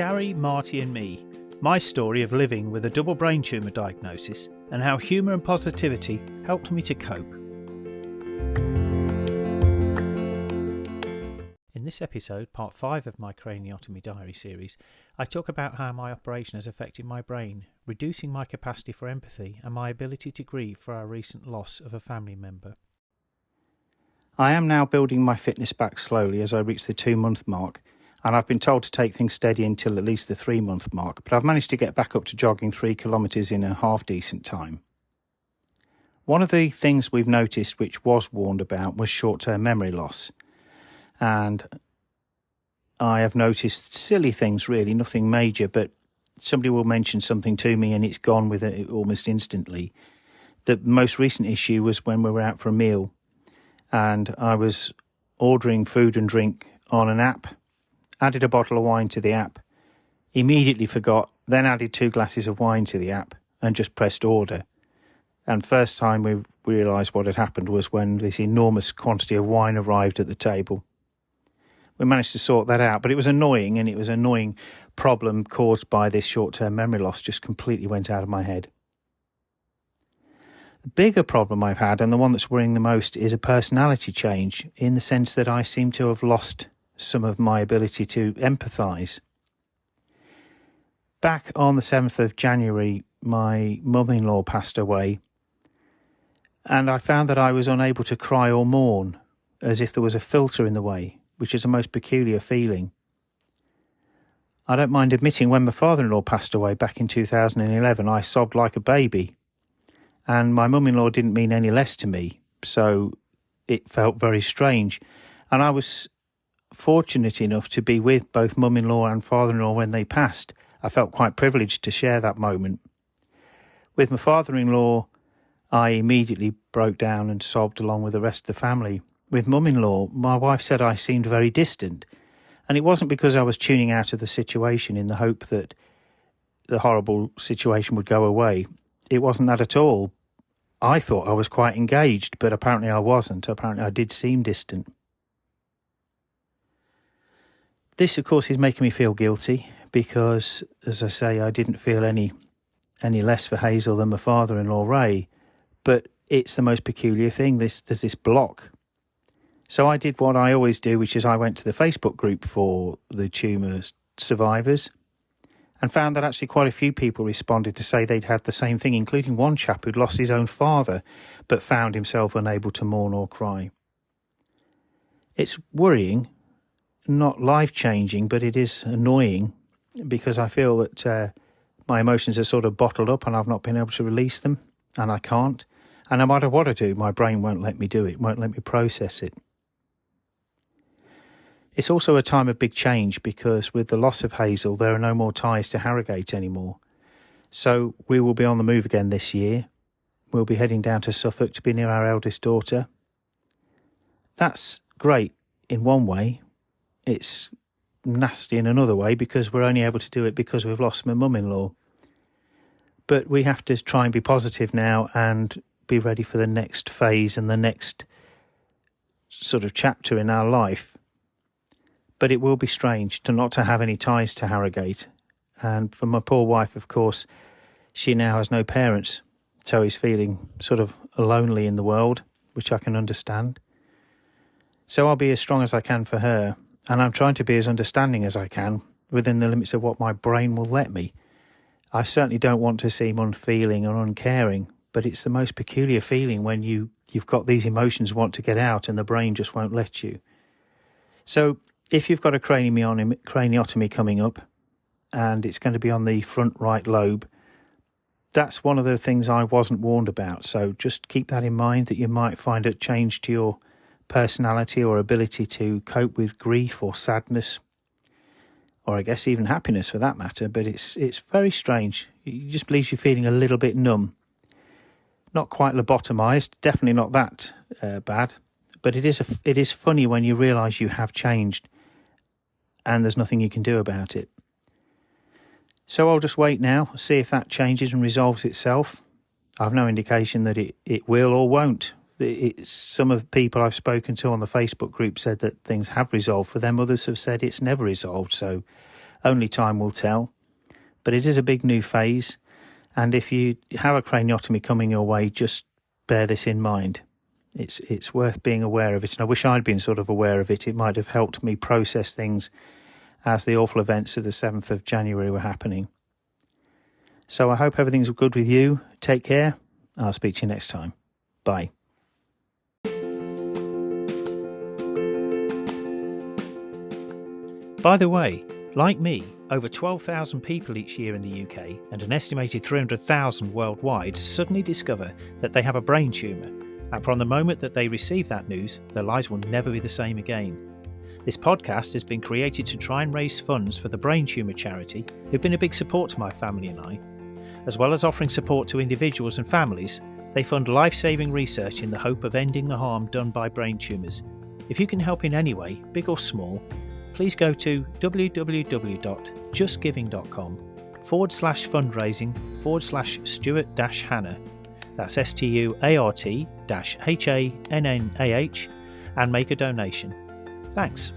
Gary, Marty and me, my story of living with a double brain tumour diagnosis and how humour and positivity helped me to cope. In this episode, part 5 of my Craniotomy diary series, I talk about how my operation has affected my brain, reducing my capacity for empathy and my ability to grieve for our recent loss of a family member. I am now building my fitness back slowly as I reach the 2-month mark, and I've been told to take things steady until at least the 3-month mark, but I've managed to get back up to jogging 3 kilometres in a half-decent time. One of the things we've noticed which was warned about was short-term memory loss. And I have noticed silly things really, nothing major, but somebody will mention something to me and it's gone with it almost instantly. The most recent issue was when we were out for a meal and I was ordering food and drink on an app, added a bottle of wine to the app, immediately forgot, then added 2 glasses of wine to the app and just pressed order. And first time we realised what had happened was when this enormous quantity of wine arrived at the table. We managed to sort that out, but it was annoying, and it was an annoying problem caused by this short-term memory loss, just completely went out of my head. The bigger problem I've had, and the one that's worrying the most, is a personality change, in the sense that I seem to have lost some of my ability to empathise. Back on the 7th of January, my mum-in-law passed away, and I found that I was unable to cry or mourn, as if there was a filter in the way, which is a most peculiar feeling. I don't mind admitting when my father-in-law passed away back in 2011, I sobbed like a baby. And my mum-in-law didn't mean any less to me, so it felt very strange. And I was fortunate enough to be with both mum-in-law and father-in-law when they passed. I felt quite privileged to share that moment. With my father-in-law, I immediately broke down and sobbed along with the rest of the family. With mum-in-law, my wife said I seemed very distant, and it wasn't because I was tuning out of the situation in the hope that the horrible situation would go away. It wasn't that at all. I thought I was quite engaged, but apparently I wasn't. Apparently I did seem distant. This, of course, is making me feel guilty because, as I say, I didn't feel any less for Hazel than my father-in-law, Ray, but it's the most peculiar thing. There's this block. So I did what I always do, which is I went to the Facebook group for the tumour survivors and found that actually quite a few people responded to say they'd had the same thing, including one chap who'd lost his own father but found himself unable to mourn or cry. It's worrying, not life-changing, but it is annoying because I feel that my emotions are sort of bottled up and I've not been able to release them, and I can't. And no matter what I do, my brain won't let me do it, won't let me process it. It's also a time of big change because with the loss of Hazel, there are no more ties to Harrogate anymore. So we will be on the move again this year. We'll be heading down to Suffolk to be near our eldest daughter. That's great in one way. It's nasty in another way because we're only able to do it because we've lost my mum-in-law. But we have to try and be positive now and be ready for the next phase and the next sort of chapter in our life. But it will be strange to not to have any ties to Harrogate. And for my poor wife, of course, she now has no parents, so is feeling sort of lonely in the world, which I can understand. So I'll be as strong as I can for her, and I'm trying to be as understanding as I can within the limits of what my brain will let me. I certainly don't want to seem unfeeling or uncaring, but it's the most peculiar feeling when you've got these emotions want to get out and the brain just won't let you. So if you've got a craniotomy coming up and it's going to be on the front right lobe, that's one of the things I wasn't warned about. So just keep that in mind, that you might find a change to your personality or ability to cope with grief or sadness, or I guess even happiness for that matter. But it's very strange. It just leaves you feeling a little bit numb. Not quite lobotomized, definitely not that bad. But it is funny when you realise you have changed and there's nothing you can do about it. So I'll just wait now, see if that changes and resolves itself. I've no indication that it will or won't. Some of the people I've spoken to on the Facebook group said that things have resolved for them. Others have said it's never resolved. So only time will tell. But it is a big new phase, and if you have a craniotomy coming your way, just bear this in mind. It's worth being aware of it, and I wish I'd been sort of aware of it. It might have helped me process things as the awful events of the 7th of January were happening. So I hope everything's good with you. Take care. I'll speak to you next time. Bye. By the way, like me, over 12,000 people each year in the UK and an estimated 300,000 worldwide suddenly discover that they have a brain tumour, and from the moment that they receive that news, their lives will never be the same again. This podcast has been created to try and raise funds for the Brain Tumour charity, who've been a big support to my family and I. As well as offering support to individuals and families, they fund life-saving research in the hope of ending the harm done by brain tumours. If you can help in any way, big or small, please go to www.justgiving.com/fundraising/Stuart-Hannah. That's STUART-HANNAH, and make a donation. Thanks.